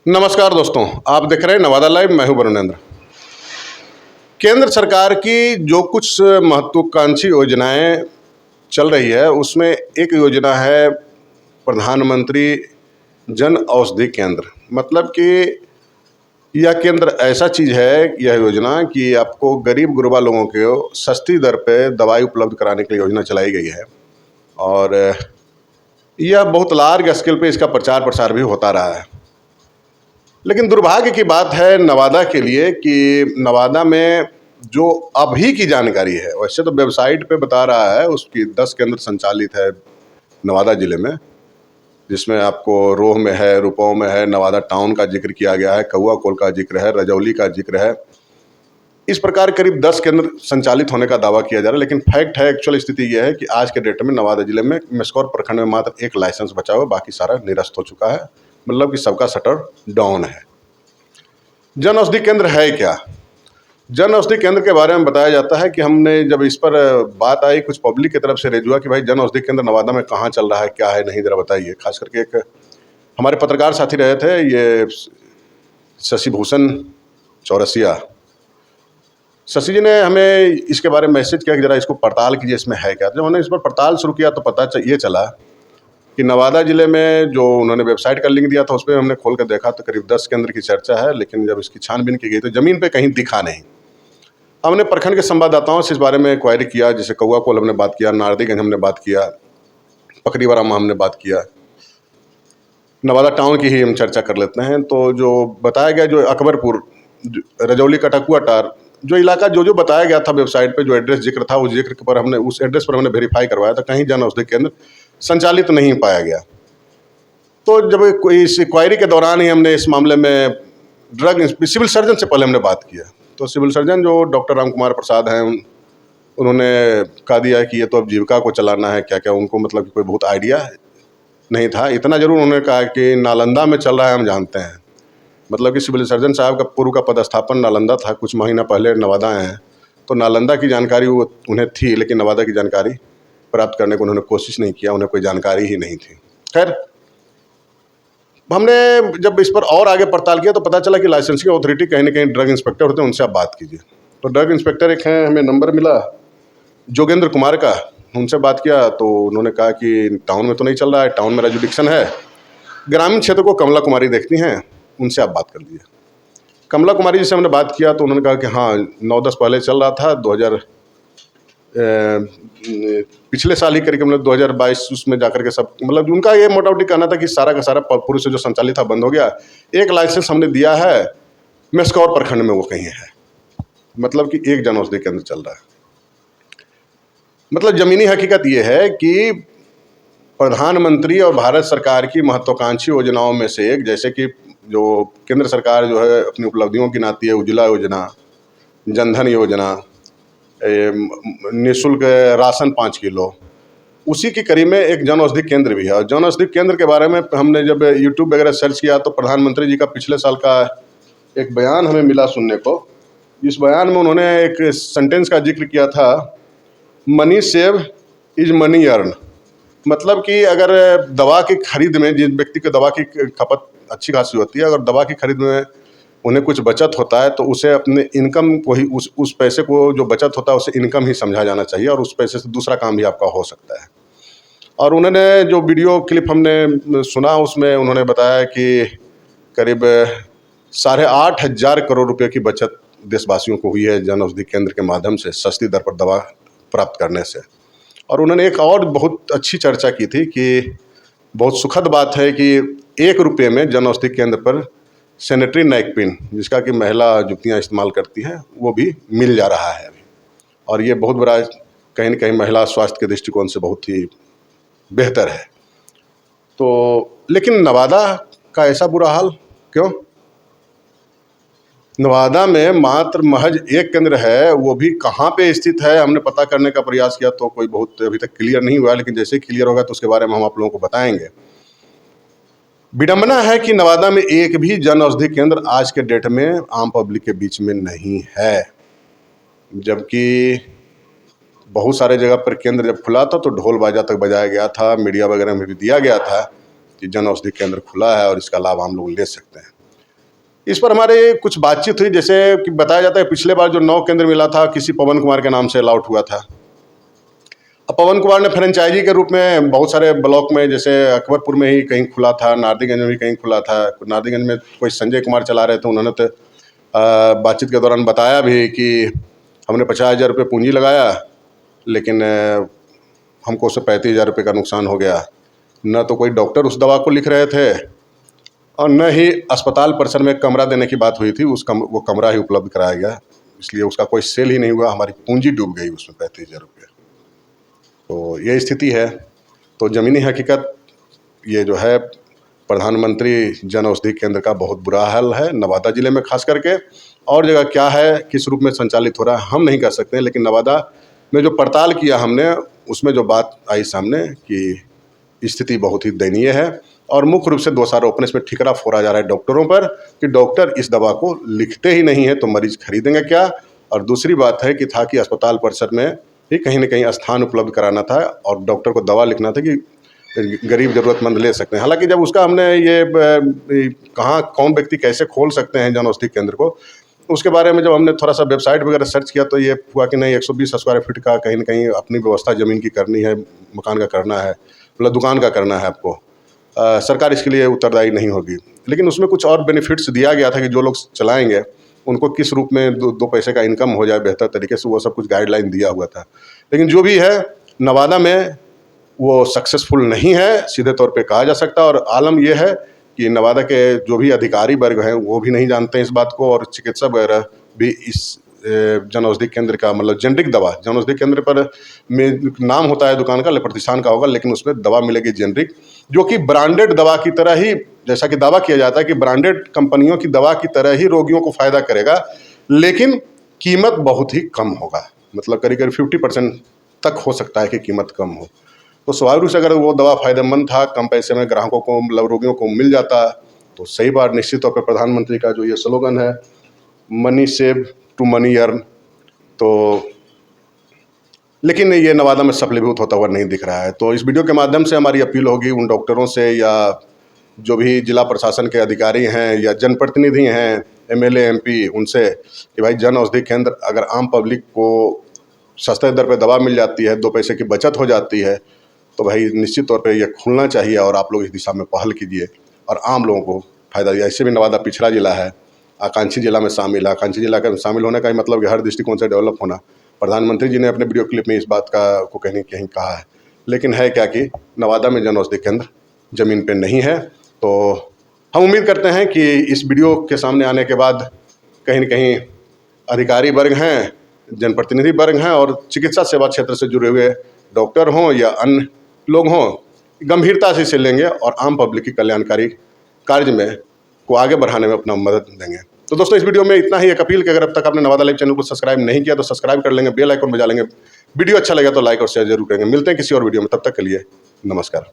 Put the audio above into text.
नमस्कार दोस्तों, आप देख रहे हैं नवादा लाइव। मैं हूं वरुणेंद्र। केंद्र सरकार की जो कुछ महत्वाकांक्षी योजनाएं चल रही है उसमें एक योजना है प्रधानमंत्री जन औषधि केंद्र। मतलब कि यह केंद्र ऐसा चीज़ है, यह योजना कि आपको गरीब गुरबा लोगों को सस्ती दर पे दवाई उपलब्ध कराने के लिए योजना चलाई गई है और यह बहुत लार्ज स्केल पे इसका प्रचार प्रसार भी होता रहा है। लेकिन दुर्भाग्य की बात है नवादा के लिए कि नवादा में जो अभी की जानकारी है, वैसे तो वेबसाइट पे बता रहा है उसकी 10 केंद्र संचालित है नवादा ज़िले में, जिसमें आपको रोह में है, रुपौं में है, नवादा टाउन का जिक्र किया गया है, कौआकोल का जिक्र है, रजौली का जिक्र है। इस प्रकार करीब 10 केंद्र संचालित होने का दावा किया जा रहा है। लेकिन फैक्ट है, एक्चुअल स्थिति यह है कि आज के डेट में नवादा जिले में मेस्कौर प्रखंड में मात्र एक लाइसेंस बचा हुआ, बाकी सारा निरस्त हो चुका है। मतलब कि सबका शटर डाउन है। जन औषधि केंद्र है क्या? जन औषधि केंद्र के बारे में बताया जाता है कि हमने जब इस पर बात आई, कुछ पब्लिक की तरफ से रेज हुआ कि भाई जन औषधि केंद्र नवादा में कहाँ चल रहा है, क्या है, नहीं, जरा बताइए। खास करके एक हमारे पत्रकार साथी रहे थे, ये शशि भूषण चौरसिया। शशि जी ने हमें इसके बारे में मैसेज किया कि जरा इसको पड़ताल कीजिए, इसमें है क्या। जब हमने इस पर पड़ताल शुरू किया तो पता ये चला कि नवादा ज़िले में जो उन्होंने वेबसाइट का लिंक दिया था उस पर हमने खोल कर देखा तो करीब 10 केंद्र की चर्चा है। लेकिन जब इसकी छानबीन की गई तो ज़मीन पे कहीं दिखा नहीं। हमने प्रखंड के संवाददाताओं से इस बारे में क्वायरी किया, जैसे कौआकोल हमने बात किया, नारदीगंज हमने बात किया, पकरीवारामा हमने बात किया, नवादा टाउन की ही हम चर्चा कर लेते हैं। तो जो बताया गया, जो अकबरपुर, रजौली, कटकुआ टार, जो इलाका जो बताया गया था वेबसाइट पे, जो एड्रेस जिक्र था, उस जिक्र पर हमने उस एड्रेस पर हमने वेरीफाई करवाया था, कहीं जन औषधि केंद्र संचालित नहीं पाया गया। तो जब कोई इस क्वायरी के दौरान ही हमने इस मामले में सिविल सर्जन से पहले हमने बात किया। तो सिविल सर्जन जो डॉक्टर राम कुमार प्रसाद हैं, उन्होंने कहा दिया कि ये तो अब जीविका को चलाना है, क्या क्या उनको मतलब कि कोई बहुत आइडिया नहीं था। इतना जरूर उन्होंने कहा कि नालंदा में चल रहा है, हम जानते हैं। मतलब कि सिविल सर्जन साहब का पूर्व का पदस्थापन नालंदा था, कुछ महीना पहले नवादा आए हैं, तो नालंदा की जानकारी वो उन्हें थी, लेकिन नवादा की जानकारी प्राप्त करने को उन्होंने कोशिश नहीं किया, उन्हें कोई जानकारी ही नहीं थी। खैर, हमने जब इस पर और आगे पड़ताल किया तो पता चला कि लाइसेंसिंग अथॉरिटी कहीं ना कहीं ड्रग इंस्पेक्टर होते हैं, उनसे आप बात कीजिए। तो ड्रग इंस्पेक्टर एक हैं, हमें नंबर मिला जोगेंद्र कुमार का, उनसे बात किया तो उन्होंने कहा कि टाउन में तो नहीं चल रहा है, टाउन में रेजुडिक्शन है, ग्रामीण क्षेत्र को कमला कुमारी देखती हैं, उनसे आप बात कर लीजिए। कमला कुमारी जी से हमने बात किया तो उन्होंने कहा कि हाँ 9-10 पहले चल रहा था, 2000 पिछले साल ही करीब मतलब 2022 उसमें जाकर के सब, मतलब उनका ये मोटामोटी कहना था कि सारा का सारा पुरुष से जो संचालित था बंद हो गया। एक लाइसेंस हमने दिया है मेस्कौर प्रखंड में, वो कहीं है। मतलब कि एक जन औषधि केंद्र चल रहा है। मतलब जमीनी हकीकत ये है कि प्रधानमंत्री और भारत सरकार की महत्वाकांक्षी योजनाओं में से एक, जैसे कि जो केंद्र सरकार जो है अपनी उपलब्धियों की नाती है, उज्ज्वला योजना, जनधन योजना, निःशुल्क राशन 5 किलो, उसी की कड़ी में एक जन औषधि केंद्र भी है। और जन औषधि केंद्र के बारे में हमने जब यूट्यूब वगैरह सर्च किया तो प्रधानमंत्री जी का पिछले साल का एक बयान हमें मिला सुनने को। इस बयान में उन्होंने एक सेंटेंस का जिक्र किया था, money save is money earn. मतलब कि अगर दवा की खरीद में, जिस व्यक्ति को दवा की खपत अच्छी खासी होती है, अगर दवा की खरीद में उन्हें कुछ बचत होता है तो उसे अपने इनकम को ही, उस पैसे को जो बचत होता है उसे इनकम ही समझा जाना चाहिए, और उस पैसे से दूसरा काम भी आपका हो सकता है। और उन्होंने जो वीडियो क्लिप हमने सुना उसमें उन्होंने बताया कि करीब 8,500 करोड़ रुपए की बचत देशवासियों को हुई है जन औषधि केंद्र के माध्यम से, सस्ती दर पर दवा प्राप्त करने से। और उन्होंने एक और बहुत अच्छी चर्चा की थी कि बहुत सुखद बात है कि 1 रुपये में जन औषधि केंद्र पर सैनिटरी नैपकिन, जिसका कि महिला जुतियाँ इस्तेमाल करती हैं, वो भी मिल जा रहा है अभी। और ये बहुत बड़ा कहीं न कहीं महिला स्वास्थ्य के दृष्टिकोण से बहुत ही बेहतर है। तो लेकिन नवादा का ऐसा बुरा हाल क्यों? नवादा में मात्र महज एक केंद्र है, वो भी कहाँ पे स्थित है हमने पता करने का प्रयास किया तो कोई बहुत अभी तक क्लियर नहीं हुआ, लेकिन जैसे ही क्लियर होगा तो उसके बारे में हम आप लोगों को बताएंगे। विडंबना है कि नवादा में एक भी जन औषधि केंद्र आज के डेट में आम पब्लिक के बीच में नहीं है, जबकि बहुत सारे जगह पर केंद्र जब खुला था तो ढोल बाजा तक बजाया गया था, मीडिया वगैरह में भी दिया गया था कि जन औषधि केंद्र खुला है और इसका लाभ हम लोग ले सकते हैं। इस पर हमारे कुछ बातचीत हुई। जैसे कि बताया जाता है पिछले बार जो 9 केंद्र मिला था किसी पवन कुमार के नाम से अलॉट हुआ था। अब पवन कुमार ने फ्रेंचाइजी के रूप में बहुत सारे ब्लॉक में, जैसे अकबरपुर में ही कहीं खुला था, नारदीगंज में भी कहीं खुला था। नारदीगंज में कोई संजय कुमार चला रहे थे, उन्होंने तो बातचीत के दौरान बताया भी कि हमने 50,000 रुपये पूंजी लगाया, लेकिन हमको उससे 35,000 रुपये का नुकसान हो गया। न तो कोई डॉक्टर उस दवा को लिख रहे थे और न ही अस्पताल परिसर में कमरा देने की बात हुई थी, वो कमरा ही उपलब्ध कराया गया, इसलिए उसका कोई सेल ही नहीं हुआ। हमारी पूंजी डूब गई उसमें 35,000 रुपये। तो ये स्थिति है। तो ज़मीनी हकीकत ये जो है प्रधानमंत्री जन औषधि केंद्र का बहुत बुरा हाल है नवादा ज़िले में खास करके। और जगह क्या है, किस रूप में संचालित हो रहा है हम नहीं कह सकते, लेकिन नवादा में जो पड़ताल किया हमने उसमें जो बात आई सामने कि स्थिति बहुत ही दयनीय है। और मुख्य रूप से दोषारोपण इसमें ठिकरा फोड़ा जा रहा है डॉक्टरों पर कि डॉक्टर इस दवा को लिखते ही नहीं है तो मरीज खरीदेंगे क्या। और दूसरी बात है कि था कि अस्पताल परिसर में ही कहीं न कहीं स्थान उपलब्ध कराना था और डॉक्टर को दवा लिखना था कि गरीब ज़रूरतमंद ले सकते हैं। हालांकि जब उसका हमने ये कहाँ कौन व्यक्ति कैसे खोल सकते हैं जन औषधि केंद्र को, उसके बारे में जब हमने थोड़ा सा वेबसाइट वगैरह सर्च किया तो ये हुआ कि नहीं, 120 स्क्वायर फीट का कहीं न कहीं अपनी व्यवस्था ज़मीन की करनी है, मकान का करना है, मतलब दुकान का करना है आपको। सरकार इसके लिए उत्तरदायी नहीं होगी। लेकिन उसमें कुछ और बेनिफिट्स दिया गया था कि जो लोग चलाएंगे उनको किस रूप में दो पैसे का इनकम हो जाए बेहतर तरीके से, वो सब कुछ गाइडलाइन दिया हुआ था। लेकिन जो भी है नवादा में वो सक्सेसफुल नहीं है, सीधे तौर पे कहा जा सकता है। और आलम यह है कि नवादा के जो भी अधिकारी वर्ग हैं वो भी नहीं जानते हैं इस बात को, और चिकित्सक वगैरह भी इस जन औषधि केंद्र का, मतलब जेनरिक दवा, जन औषधि केंद्र पर में नाम होता है दुकान का, प्रतिष्ठान का होगा, लेकिन उसमें दवा मिलेगी जेनरिक, जो कि ब्रांडेड दवा की तरह ही, जैसा कि दावा किया जाता है कि ब्रांडेड कंपनियों की दवा की तरह ही रोगियों को फायदा करेगा, लेकिन कीमत बहुत ही कम होगा। मतलब करीब करीब 50% तक हो सकता है कि कीमत कम हो। तो स्वाभाविक रूप से अगर वो दवा फायदेमंद था, कम पैसे में ग्राहकों को, मतलब रोगियों को मिल जाता, तो सही बात। निश्चित तौर पर प्रधानमंत्री का जो ये स्लोगन है money save to money earn, तो लेकिन ये नवादा में सफलीभूत होता हुआ नहीं दिख रहा है। तो इस वीडियो के माध्यम से हमारी अपील होगी उन डॉक्टरों से या जो भी जिला प्रशासन के अधिकारी हैं या जनप्रतिनिधि हैं, MLA MP, उनसे कि भाई जन औषधि केंद्र अगर आम पब्लिक को सस्ते दर पे दवा मिल जाती है, 2 पैसे की बचत हो जाती है, तो भाई निश्चित तौर पे ये खुलना चाहिए और आप लोग इस दिशा में पहल कीजिए और आम लोगों को फायदा दिया। ऐसे भी नवादा पिछड़ा जिला है, आकांक्षी जिला में शामिल है। आकांक्षी जिला का शामिल होने का ही मतलब कि हर दृष्टिकोण से डेवलप होना। प्रधानमंत्री जी ने अपने वीडियो क्लिप में इस बात का को कहीं कहा है, लेकिन है क्या कि नवादा में जन औषधि केंद्र ज़मीन पे नहीं है। तो हम उम्मीद करते हैं कि इस वीडियो के सामने आने के बाद कहीं न कहीं अधिकारी वर्ग हैं, जनप्रतिनिधि वर्ग हैं और चिकित्सा सेवा क्षेत्र से जुड़े हुए डॉक्टर हों या अन्य लोग हों, गंभीरता से इसे लेंगे और आम पब्लिक की कल्याणकारी कार्य में को आगे बढ़ाने में अपना मदद देंगे। तो दोस्तों इस वीडियो में इतना ही। एक अपील कि अगर अब तक आपने नवादा लाइव चैनल को सब्सक्राइब नहीं किया तो सब्सक्राइब कर लेंगे, बेल आइकन बजा लेंगे। वीडियो अच्छा लगा तो लाइक और शेयर जरूर करेंगे। मिलते हैं किसी और वीडियो में, तब तक के लिए नमस्कार।